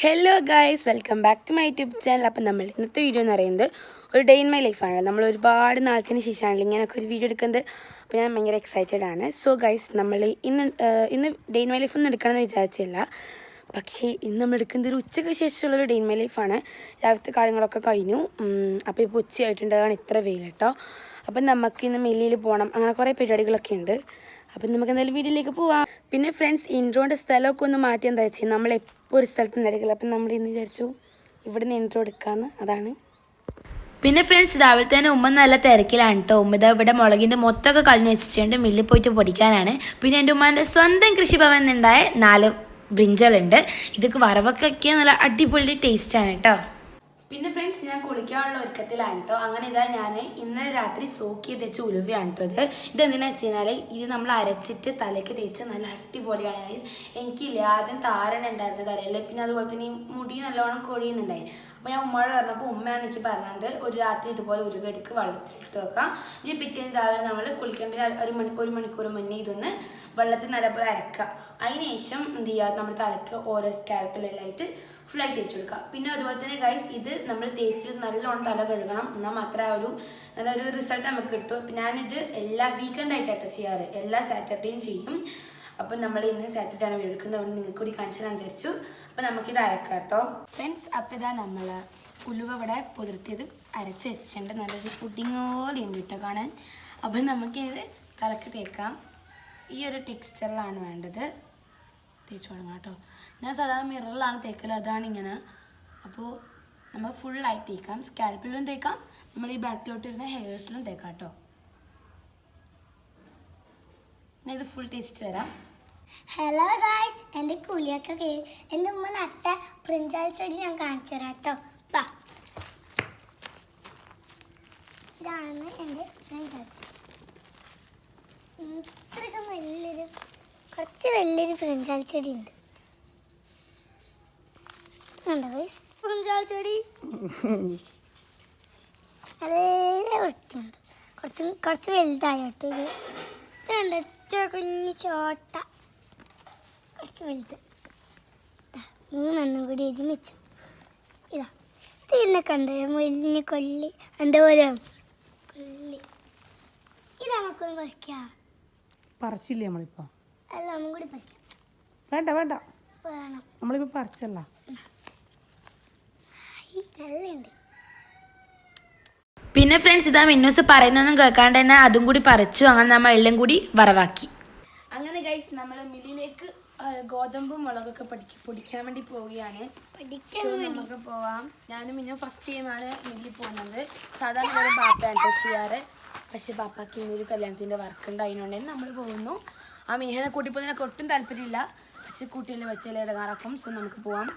Hello guys, welcome back to my YouTube channel. അപ്പം നമ്മൾ ഇന്നത്തെ വീഡിയോ എന്ന് പറയുന്നത് ഒരു ഡേ ഇൻ മൈ ലൈഫാണ്. നമ്മൾ ഒരുപാട് നാളത്തിന് ശേഷമാണല്ലോ ഇങ്ങനെയൊക്കെ ഒരു വീഡിയോ എടുക്കുന്നത്. അപ്പോൾ ഞാൻ ഭയങ്കര എക്സൈറ്റഡ് ആണ്. സോ ഗൈസ്, നമ്മൾ ഇന്ന് ഡേ ഇൻ മൈ ലൈഫ് ഒന്നും എടുക്കണമെന്ന് വിചാരിച്ചില്ല. പക്ഷേ ഇന്ന് നമ്മൾ എടുക്കുന്നത് ഒരു ഉച്ചയ്ക്ക് ശേഷമുള്ളൊരു ഡേ ഇൻ മൈ ലൈഫാണ്. രാവിലത്തെ കാര്യങ്ങളൊക്കെ കഴിഞ്ഞു. അപ്പോൾ ഇപ്പോൾ ഉച്ചയായിട്ടുണ്ടാകാൻ ഇത്ര വെയിൽ കേട്ടോ. അപ്പം നമുക്ക് ഇന്ന് മില്ലിയിൽ പോകണം, അങ്ങനെ കുറേ പരിപാടികളൊക്കെ ഉണ്ട്. അപ്പം നമുക്ക് എന്തായാലും വീഡിയോയിലേക്ക് പോവാം. പിന്നെ ഫ്രണ്ട്സ്, ഇൻട്രോൻ്റെ സ്ഥലമൊക്കെ ഒന്ന് മാറ്റി എന്താ വെച്ചാൽ നമ്മളെപ്പോൾ ഒരു സ്ഥലത്ത് നിന്ന് എടുക്കില്ല. അപ്പം നമ്മൾ ഇന്ന് വിചാരിച്ചു ഇവിടെ നിന്ന് ഇൻട്രോ എടുക്കാമെന്ന്. അതാണ്. പിന്നെ ഫ്രണ്ട്സ്, രാവിലെ തന്നെ ഉമ്മ നല്ല തിരക്കിലാണ് കേട്ടോ. ഉമ്മ ഇവിടെ മുളകിൻ്റെ മൊത്തമൊക്കെ കളഞ്ഞു വെച്ചിട്ടുണ്ട്, മില്ലിൽ പോയിട്ട് പൊടിക്കാനാണ്. പിന്നെ എൻ്റെ ഉമ്മാൻ്റെ സ്വന്തം കൃഷിഭവനിൽ നിന്നുണ്ടായ 4 ബ്രിഞ്ചുകളുണ്ട്. ഇതൊക്കെ വറവൊക്കെ നല്ല അടിപൊളി ടേസ്റ്റാണ് കേട്ടോ. പിന്നെ ഫ്രണ്ട്സ്, ഞാൻ കുളിക്കാനുള്ള ഒരുക്കത്തിലാണ് കേട്ടോ. അങ്ങനെ ഇതാ ഞാൻ ഇന്നലെ രാത്രി സോക്ക് ചെയ്ത് വെച്ച ഉലുവയാണ് കേട്ടോ. ഇതെന്തിനാ വെച്ച് കഴിഞ്ഞാൽ ഇത് നമ്മൾ അരച്ചിട്ട് തലയ്ക്ക് തേച്ച് നല്ല അടിപൊളിയാണ്. എനിക്കില്ല ആദ്യം താരൻ ഉണ്ടായിരുന്നു തലയിൽ, പിന്നെ അതുപോലെ തന്നെ ഈ മുടി നല്ലോണം കൊഴിയുന്നുണ്ടായി. അപ്പോൾ ഞാൻ ഉമ്മയോട് പറഞ്ഞപ്പോൾ ഉമ്മയാണ് എനിക്ക് പറഞ്ഞത് ഒരു രാത്രി ഇതുപോലെ ഉലുവ എടുക്ക് വെള്ളത്തിലിട്ട് വെക്കാം. ഈ പിറ്റേന്ന് രാവിലെ നമ്മൾ കുളിക്കേണ്ട ഒരു മണിക്കൂർ മുന്നേ ഇതൊന്ന് വെള്ളത്തിൽ നല്ലപോലെ അരക്കുക. അതിന് ശേഷം എന്ത് ചെയ്യുക, നമ്മുടെ തലയ്ക്ക് ഓരോ സ്കാൽപ്പിലെല്ലാമായിട്ട് ഫുള്ളായി തേച്ച് കൊടുക്കുക. പിന്നെ അതുപോലെ തന്നെ ഗൈസ്, ഇത് നമ്മൾ തേച്ചിട്ട് നല്ലോണം തല കഴുകണം, എന്നാൽ മാത്രമേ നല്ലൊരു റിസൾട്ട് നമുക്ക് കിട്ടും. പിന്നെ ഞാനിത് എല്ലാ വീക്കെൻഡായിട്ടാട്ടോ ചെയ്യാറ്, എല്ലാ സാറ്റർഡേയും ചെയ്യും. അപ്പം നമ്മൾ ഇന്ന് സാറ്റർഡേ ആണ് എടുക്കുന്നത്, നിങ്ങൾക്ക് കൂടി കാണിച്ചു തരാൻ വിചാരിച്ചു. അപ്പം നമുക്കിത് അരക്കാം കേട്ടോ ഫ്രണ്ട്സ്. അപ്പം ഇതാ നമ്മൾ ഉലുവ ഇവിടെ പുതിർത്തിയത് അരച്ച് വെച്ചിട്ടുണ്ട്. നല്ലൊരു പുഡിങ് പോലെ ഉണ്ട് കേട്ടോ കാണാൻ. അപ്പം നമുക്കിത് തലക്ക് തേക്കാം. ഈ ഒരു ടെക്സ്ചറിലാണ് വേണ്ടത്. തേച്ച് തുടങ്ങാം കേട്ടോ. ഞാൻ സാധാരണ മിററിലാണ് തേക്കൽ, അതാണ് ഇങ്ങനെ. അപ്പോൾ നമ്മൾ ഫുള്ളായിട്ട് തേക്കാം, സ്കാൽപ്പിലും തേക്കാം, നമ്മൾ ഈ ബാക്കിലോട്ട് ഇരുന്ന ഹെയർസിലും തേക്കാം കേട്ടോ. ഞാൻ ഇത് ഫുൾ തേച്ചിട്ട് വരാം. ഹലോ ഗായ്സ്, എൻ്റെ കുളിയൊക്കെ എൻ്റെ ഉമ്മ നട്ട പ്രിഞ്ചാൽ ചെടി ഞാൻ കാണിച്ചു തരാം കേട്ടോ. ഇതാണ് എൻ്റെ പ്രിഞ്ചാൽ ചെടി. ഇത്രയൊക്കെ കുറച്ച് വലിയൊരു പ്രിഞ്ചാൽ ചെടി ഉണ്ട്. പ്രിഞ്ചാൽ ചെടി നല്ല വൃത്തിയുണ്ട്. കുറച്ച് വലുതായി കേട്ടോ. ഇത് കണ്ട കുഞ്ഞു ചോട്ട, കുറച്ച് വലുത്. 3 കൂടി ഒരുമിച്ച് ഇതാ. ഇത് എന്നെ കണ്ട് മുല്ലിന് കൊള്ളി എന്തോലെ കൊള്ളി. ഇത് നമുക്കൊന്ന് പറിക്കാം. പറിച്ചില്ലേ നമ്മളിപ്പോൾ? അല്ല, ഒന്നും കൂടി പറിക്കാം. വേണ്ട വേണം, നമ്മളിപ്പോൾ പറിച്ചല്ല. നല്ലുണ്ട്. പിന്നെ ഫ്രണ്ട്സ്, ഇതാ മിന്നൂസ് പറയുന്നൊന്നും കേൾക്കാണ്ട് തന്നെ അതും കൂടി പറിച്ചു. അങ്ങനെ നമ്മൾ എല്ലാം കൂടി വറവാക്കി. അങ്ങനെ ഗൈസ്, നമ്മൾ മില്ലിലേക്ക് ഗോതമ്പും മുളകൊക്കെ പൊടിക്കാൻ വേണ്ടി പോവുകയാണ്. നമുക്ക് പോവാം. ഞാനും മിന്നു ഫസ്റ്റ് ടൈമാണ് മില്ലിൽ പോകുന്നത്. സാധാരണ ഒരു ബാപ്പയാണ് ചെയ്യാറ്. പക്ഷെ ബാപ്പാക്ക് ഇന്നൊരു കല്യാണത്തിൻ്റെ വർക്ക് ഉണ്ട്, അതിനുണ്ടെങ്കിൽ നമ്മൾ പോകുന്നു. ആ മീഹനെ കൂട്ടി പോകുന്നതിനൊക്കെ ഒട്ടും താല്പര്യമില്ല, പക്ഷെ കൂട്ടിയിൽ വെച്ചാൽ ഇടങ്ങാറാക്കും. സോ നമുക്ക് പോവാം.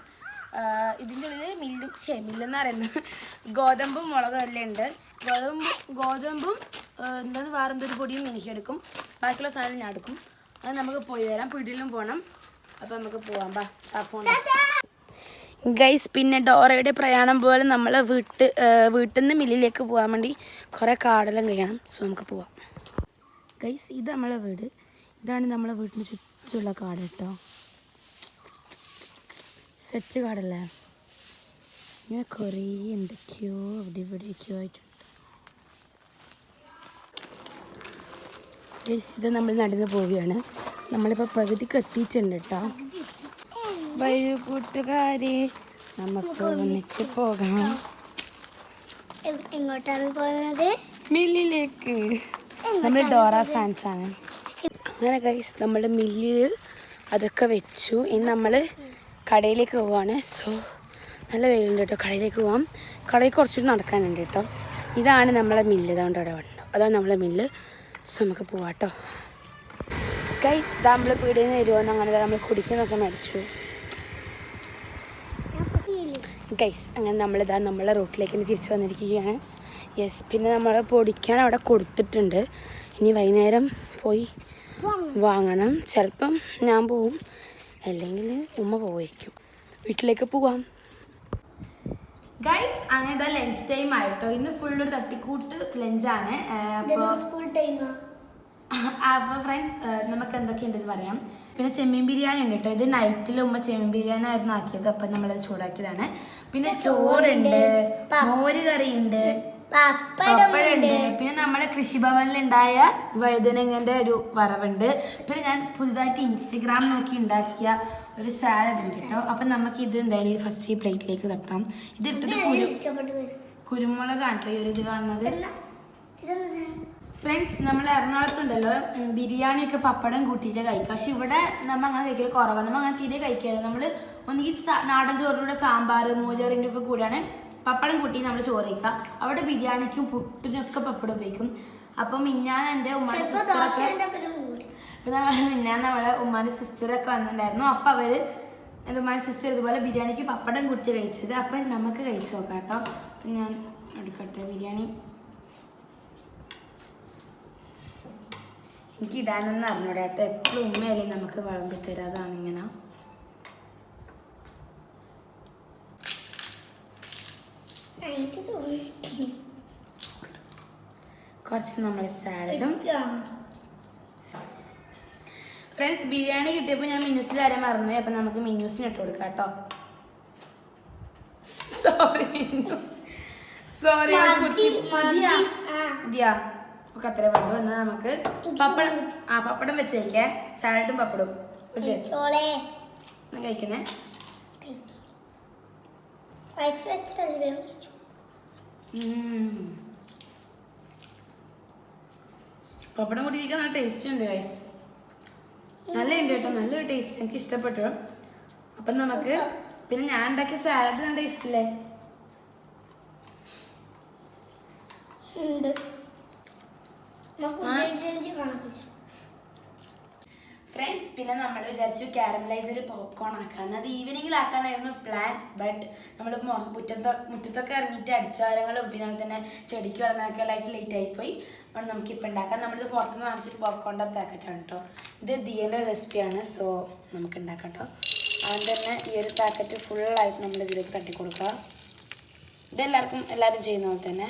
ഇതിൻ്റെ ഉള്ളിൽ മില്ലെന്ന് പറയുന്നത് ഗോതമ്പും മുളകും എല്ലാം ഉണ്ട്. ഗോതമ്പും എന്താണ് വേറെന്തൊരു പൊടിയും എനിക്കെടുക്കും, ബാക്കിയുള്ള സാധനം ഞാൻ എടുക്കും. അത് നമുക്ക് പോയി വരാം. പീടിയിലും പോകണം. അപ്പോൾ നമുക്ക് പോവാം. Phone guys. പിന്നെ ഡോറയുടെ പ്രയാണം പോലെ നമ്മൾ വീട്ടിൽ നിന്ന് മില്ലിലേക്ക് പോകാൻ വേണ്ടി കുറേ കാടെല്ലാം കഴിയണം. സോ നമുക്ക് പോവാം ഗൈസ്. ഇത് നമ്മളെ വീട്, ഇതാണ് നമ്മളെ വീട്ടിന് ചുറ്റുമുള്ള കാട് കേട്ടോ. സെറ്റ് കാടല്ലേ, ഇങ്ങനെ കുറേ എന്തൊക്കെയോ അവിടെ ഇവിടെയൊക്കെയോ ആയിട്ടുണ്ട് ഗൈസ്. ഇത് നമ്മൾ നടന്ന് പോവുകയാണ്. നമ്മളിപ്പോൾ പകുതിക്ക് എത്തിയിട്ടുണ്ട് കേട്ടോ. വരൂ കൂട്ടുകാരെ, നമുക്ക് ഒന്നിച്ച് പോകാം. എങ്ങോട്ടാണ് പോകുന്നത്? മില്ലിലേക്ക്. നമ്മൾ ഡോറ ഫാൻസ് ആണ്. അങ്ങനെ ഗൈസ്, നമ്മൾ മില്ലിൽ അതൊക്കെ വെച്ചു. ഇനി നമ്മൾ കടയിലേക്ക് പോവാണ്. സോ നല്ല വെയിലുണ്ട് കേട്ടോ. കടയിലേക്ക് പോവാം. കടയിൽ കുറച്ചുകൂടി നടക്കാനുണ്ട് കേട്ടോ. ഇതാണ് നമ്മളെ മില്ല്, ഇതുകൊണ്ട് അവിടെ വേണ്ട, അതാണ് നമ്മളെ മില്ല്. സോ നമുക്ക് പോവാം കേട്ടോ ഗൈസ്. ഇതാ നമ്മൾ പീടിയിൽ നിന്ന് വരുമോ, അങ്ങനെ നമ്മൾ കുടിക്കുന്നൊക്കെ മരിച്ചു ഗൈസ്. അങ്ങനെ നമ്മളിതാ നമ്മളെ റൂട്ടിലേക്ക് തിരിച്ചു വന്നിരിക്കുകയാണ്. യെസ്. പിന്നെ നമ്മൾ പൊടിക്കാൻ അവിടെ കൊടുത്തിട്ടുണ്ട്. ഇനി വൈകുന്നേരം പോയി വാങ്ങണം. ചിലപ്പം ഞാൻ പോവും, അല്ലെങ്കിൽ ഉമ്മ പോയിരിക്കും. വീട്ടിലേക്ക് പോവാം ഗൈസ്. അങ്ങനെ ഇതാ ലഞ്ച് ടൈം ആയിട്ടോ. ഇന്ന് ഫുള്ളൊരു തട്ടിക്കൂട്ട് ലഞ്ചാണ്. അപ്പോൾ ഫ്രണ്ട്സ്, നമുക്ക് എന്തൊക്കെയുണ്ടെന്ന് പറയാം. പിന്നെ ചെമ്മീൻ ബിരിയാണി ഉണ്ട് കേട്ടോ. ഇത് നൈറ്റിൽ ഉമ്മ ചെമ്മീൻ ബിരിയാണി ആയിരുന്നു ആക്കിയത്, അപ്പം നമ്മളത് ചൂടാക്കിയതാണ്. പിന്നെ ചോറുണ്ട്, മോര് കറി ഉണ്ട്, പപ്പടമുണ്ട്, പിന്നെ നമ്മുടെ കൃഷിഭവനിലുണ്ടായ വഴുതനങ്ങന്റെ ഒരു വറവുണ്ട്. പിന്നെ ഞാൻ പുതുതായിട്ട് ഇൻസ്റ്റഗ്രാം നോക്കി ഉണ്ടാക്കിയ ഒരു സാലഡ് ഉണ്ട് കേട്ടോ. അപ്പം നമുക്ക് ഇത് എന്തായാലും ഫസ്റ്റ് ഈ പ്ലേറ്റിലേക്ക് തട്ടാം. ഇത് ഇട്ടിട്ട് കുരുമുളകാണ് കേട്ടോ ഈ ഒരു ഇത് കാണുന്നത്. ഫ്രണ്ട്സ്, നമ്മൾ എറണാകുളത്തുണ്ടല്ലോ ബിരിയാണിയൊക്കെ പപ്പടം കൂട്ടിയിട്ട് കഴിക്കുക. പക്ഷെ ഇവിടെ നമ്മൾ അങ്ങനെ കഴിക്കൽ കുറവാണ്. നമ്മൾ അങ്ങനെ തീരെ കഴിക്കാതെ നമ്മൾ ഒന്നുകിൽ നാടൻ ചോറിലൂടെ സാമ്പാർ മോചറിൻ്റെ ഒക്കെ കൂടെയാണ് പപ്പടം കൂട്ടി നമ്മൾ ചോറ് കഴിക്കുക. അവിടെ ബിരിയാണിക്കും പുട്ടിനൊക്കെ പപ്പടം ഉപയോഗിക്കും. അപ്പം മിന്നാൻ എൻ്റെ ഉമ്മാൻ്റെ സിസ്റ്ററൊക്കെ ഇപ്പം നമ്മളെ ഉമ്മാൻ്റെ സിസ്റ്ററൊക്കെ വന്നിട്ടുണ്ടായിരുന്നു. അപ്പം അവർ എൻ്റെ ഉമ്മാൻ്റെ സിസ്റ്റർ ഇതുപോലെ ബിരിയാണിക്ക് പപ്പടം കൂട്ടി കഴിച്ചത്. അപ്പം നമുക്ക് കഴിച്ചു നോക്കാം കേട്ടോ. അപ്പം ഞാൻ എടുക്കട്ടെ ബിരിയാണി. എനിക്ക് ഇടാനൊന്നും അറിഞ്ഞൂടെ കേട്ടോ. എപ്പോഴും ഉമ്മയല്ലേ നമുക്ക് വിളമ്പി തരാതാണ് ഇങ്ങനെ. കുറച്ച് നമ്മൾ സാലഡും. ഫ്രണ്ട്സ്, ബിരിയാണി കിട്ടിയപ്പോൾ ഞാൻ മിന്നൂസിൽ ആരെ മറന്നു. അപ്പം നമുക്ക് മിന്നൂസിന് ഇട്ട് കൊടുക്കാം കേട്ടോ. സോറി മതിയാ ഒക്കെ അത്ര വേണ്ടു. എന്നാൽ നമുക്ക് പപ്പടം വെച്ച് കഴിക്കേ. സാലഡും പപ്പടും ഓക്കെ കഴിക്കുന്നേ. പപ്പടം കൂടി കഴിക്കാൻ നല്ല ടേസ്റ്റ് ഉണ്ട് ഗൈസ്. നല്ല ഉണ്ട് കേട്ടോ, നല്ലൊരു ടേസ്റ്റ്, എനിക്ക് ഇഷ്ടപ്പെട്ടു. അപ്പം നമുക്ക് പിന്നെ ഞാൻ ഉണ്ടാക്കിയ സാലഡ് നല്ല ടേസ്റ്റ് ഇല്ലേ? ഫ്രണ്ട്സ്, പിന്നെ നമ്മൾ വിചാരിച്ചു കാരമലൈസർ പോപ്കോൺ ആക്കാന്ന്. അത് ഈവനിങ്ങിലാക്കാനായിരുന്നു പ്ലാൻ. ബട്ട് നമ്മൾ മുറ്റത്തൊക്കെ ഇറങ്ങിയിട്ട് അടിച്ചാരങ്ങളും പിന്നെ തന്നെ ചെടിക്ക് വളർന്നൊക്കെ ലേറ്റ് ആയിപ്പോയി. അപ്പോൾ നമുക്കിപ്പോൾ ഉണ്ടാക്കാം. നമ്മളിത് പുറത്തുനിന്ന് വാങ്ങിച്ചൊരു പോപ്കോണിൻ്റെ പാക്കറ്റാണ് കേട്ടോ. ഇത് ദിയൻ്റെ റെസിപ്പിയാണ്. സോ നമുക്ക് ഉണ്ടാക്കാം കേട്ടോ. അതുകൊണ്ട് തന്നെ ഈ ഒരു പാക്കറ്റ് ഫുള്ളായിട്ട് നമ്മൾ ഇതിലേക്ക് തട്ടിക്കൊടുക്കുക. എല്ലാവരും ചെയ്യുന്ന പോലെ തന്നെ.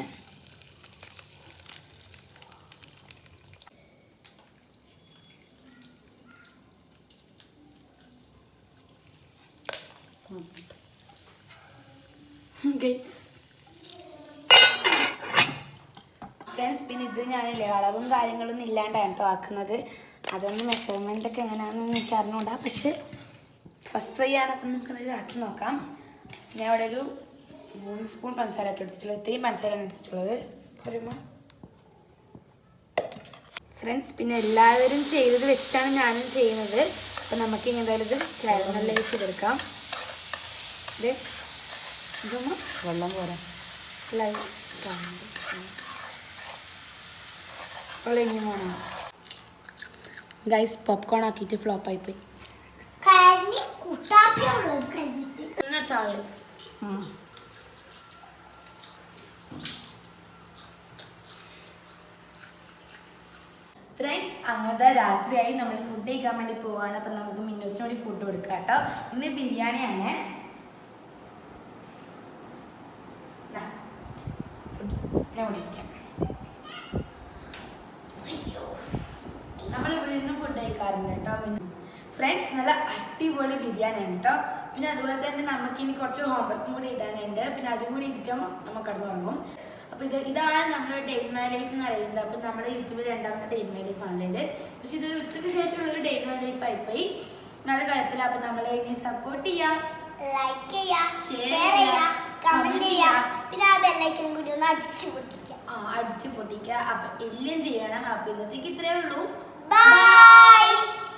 ഫ്രണ്ട്സ്, പിന്നെ ഇത് ഞാനില്ലേ അളവും കാര്യങ്ങളൊന്നും ഇല്ലാണ്ടാണ് കേട്ടോ ആക്കുന്നത്. അതൊന്നും മെഷർമെൻ്റ് ഒക്കെ എങ്ങനെയാണെന്ന് എനിക്ക് അറിഞ്ഞൂടാ. പക്ഷെ ഫസ്റ്റ് ട്രൈ ആണ്. അപ്പം നമുക്കത് ആക്കി നോക്കാം. ഞാൻ ഇവിടെ ഒരു 3 സ്പൂൺ പഞ്ചസാര ഇട്ട് എടുത്തിട്ടുള്ളത്. ഇത്രയും പഞ്ചസാരയാണ് എടുത്തിട്ടുള്ളത്. ഫ്രണ്ട്സ്, പിന്നെ എല്ലാവരും ചെയ്തത് വെച്ചാണ് ഞാനും ചെയ്യുന്നത്. അപ്പം നമുക്ക് എന്തായാലും ഇത് കാരമലൈസ് ചെയ്തെടുക്കാം. ഇതൊന്ന് വെള്ളം പോരാ ഇനി വേണം ഗൈസ്. പോപ്കോൺ ആക്കിയിട്ട് ഫ്ലോപ്പായിപ്പോയി. ഫ്രണ്ട്സ്, അങ്ങനത്തെ രാത്രിയായി നമ്മൾ ഫുഡ് കഴിക്കാൻ വേണ്ടി പോവാണ്. അപ്പം നമുക്ക് മിന്നൂസിന് വേണ്ടി ഫുഡ് കൊടുക്കാം കേട്ടോ. ഇന്ന് ബിരിയാണിയാണ്. ഞാൻ വിളിക്കാം. നമ്മളിവിടെ നിന്ന് ഫുഡ് കഴിക്കാറുണ്ട് കേട്ടോ. ഫ്രണ്ട്സ്, നല്ല അടിപൊളി ബിരിയാണിയാണ് കേട്ടോ. പിന്നെ അതുപോലെ തന്നെ നമുക്കിനി കുറച്ച് ഹോംവർക്കും കൂടി എഴുതാനുണ്ട്. പിന്നെ അതും കൂടി ഇരിക്കും നമുക്ക് കടന്നു തുടങ്ങും. അപ്പോൾ ഇതാണ് നമ്മുടെ ഡേ ഇൻ മൈ ലൈഫ് എന്ന് പറയുന്നത്. അപ്പം നമ്മുടെ യൂട്യൂബിൽ രണ്ടാമത്തെ ഡേ ഇൻ മൈ ലൈഫ് ആണുള്ളത്. പക്ഷെ ഇതൊരു ഉച്ചയ്ക്ക് ശേഷമുള്ളൊരു ഡേ ഇൻ മൈ ലൈഫ് ആയിപ്പോയി. നല്ല കുഴപ്പമില്ല. അപ്പം നമ്മളെ ഇനി സപ്പോർട്ട് ചെയ്യാം, ലൈക്ക് ചെയ്യാം, ഷെയർ ചെയ്യാം, കമന്റ് ചെയ്യാം. പിന്നെ ആ ബെല്ലൈക്കനും കൂടി ഒന്ന് അടിച്ചു പൊട്ടിക്കുക. അടിച്ചു പൊട്ടിക്കുക. അപ്പം എല്ലാം ചെയ്യണം. അപ്പം ഇന്നത്തേക്ക് ഇത്രയേ ഉള്ളൂ. ബൈ.